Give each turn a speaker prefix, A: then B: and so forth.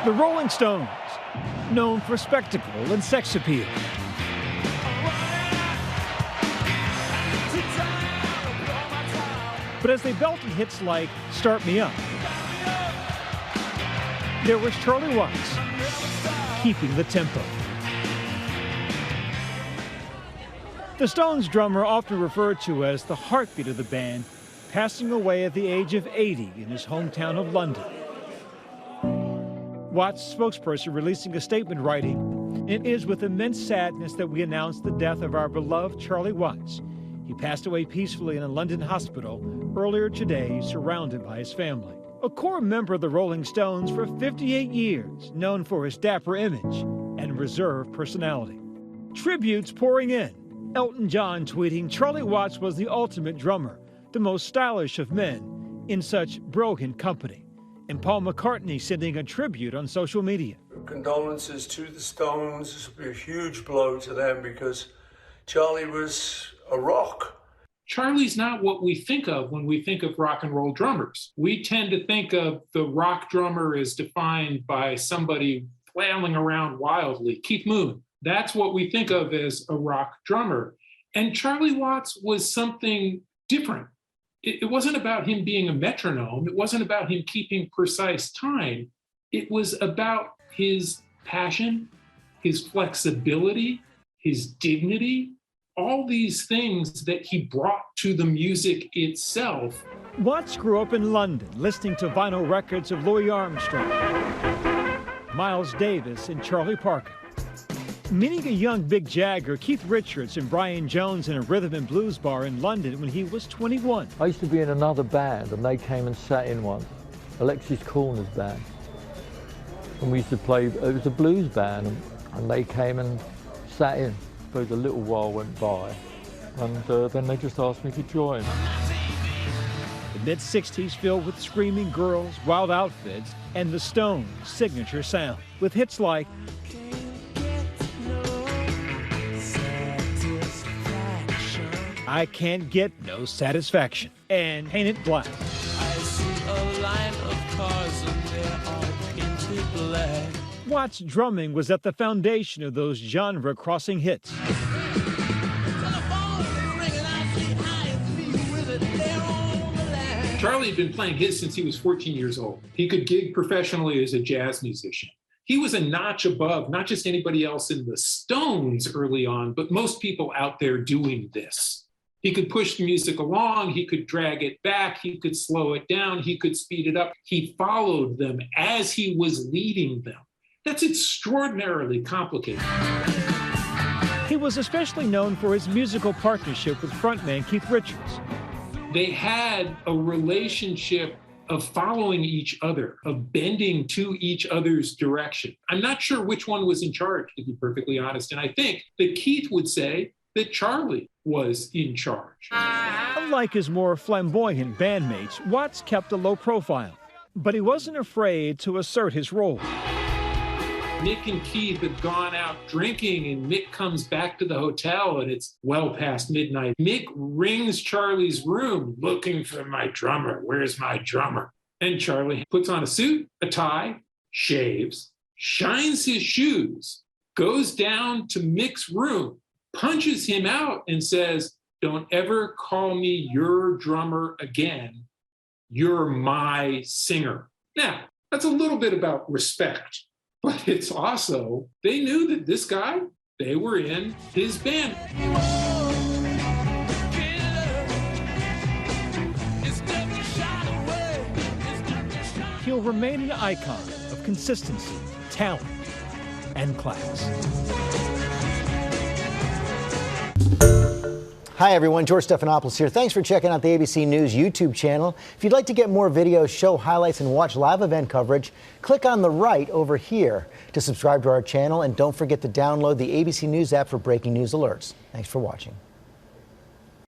A: The Rolling Stones, known for spectacle and sex appeal. But as they belted hits like Start Me Up, there was Charlie Watts keeping the tempo. The Stones drummer, often referred to as the heartbeat of the band, passing away at the age of 80 in his hometown of London. Watts' spokesperson releasing a statement writing, "It is with immense sadness that we announce the death of our beloved Charlie Watts. He passed away peacefully in a London hospital earlier today, surrounded by his family." A core member of the Rolling Stones for 58 years, known for his dapper image and reserved personality. Tributes pouring in. Elton John tweeting, "Charlie Watts was the ultimate drummer, the most stylish of men, in such brilliant company." And Paul McCartney sending a tribute on social media.
B: Condolences to the Stones. This will be a huge blow to them because Charlie was a rock.
C: Charlie's not what we think of when we think of rock and roll drummers. We tend to think of the rock drummer as defined by somebody flailing around wildly. Keith Moon, that's what we think of as a rock drummer. And Charlie Watts was something different. It wasn't about him being a metronome. It wasn't about him keeping precise time. It was about his passion, his flexibility, his dignity, all these things that he brought to the music itself.
A: Watts grew up in London, listening to vinyl records of Louis Armstrong, Miles Davis, and Charlie Parker. Meeting a young Mick Jagger, Keith Richards, and Brian Jones in a rhythm and blues bar in London when he was 21.
D: I used to be in another band and they came and sat in one, Alexis Corner's band. And we used to play, it was a blues band, and they came and sat in. I suppose a little while went by and then they just asked me to join.
A: The mid-60s filled with screaming girls, wild outfits, and the Stones' signature sound, with hits like I Can't Get No Satisfaction and Paint It Black.
E: I see a line of cars and they're all painted black.
A: Watts' drumming was at the foundation of those genre-crossing hits.
C: Charlie had been playing his since he was 14 years old. He could gig professionally as a jazz musician. He was a notch above, not just anybody else in the Stones early on, but most people out there doing this. He could push the music along, he could drag it back, he could slow it down, he could speed it up. He followed them as he was leading them. That's extraordinarily complicated.
A: He was especially known for his musical partnership with frontman Keith Richards.
C: They had a relationship of following each other, of bending to each other's direction. I'm not sure which one was in charge, to be perfectly honest. And I think that Keith would say that Charlie was in charge.
A: Unlike his more flamboyant bandmates, Watts kept a low profile, but he wasn't afraid to assert his role.
C: Mick and Keith had gone out drinking, and Mick comes back to the hotel, and it's well past midnight. Mick rings Charlie's room looking for my drummer. Where's my drummer? And Charlie puts on a suit, a tie, shaves, shines his shoes, goes down to Mick's room, punches him out, and says, "Don't ever call me your drummer again. You're my singer." Now, that's a little bit about respect. But it's also, they knew that this guy, they were in his band.
A: He'll remain an icon of consistency, talent, and class.
F: Hi everyone, George Stephanopoulos here. Thanks for checking out the ABC News YouTube channel. If you'd like to get more videos, show highlights, and watch live event coverage, click on the right over here to subscribe to our channel, and don't forget to download the ABC News app for breaking news alerts. Thanks for watching.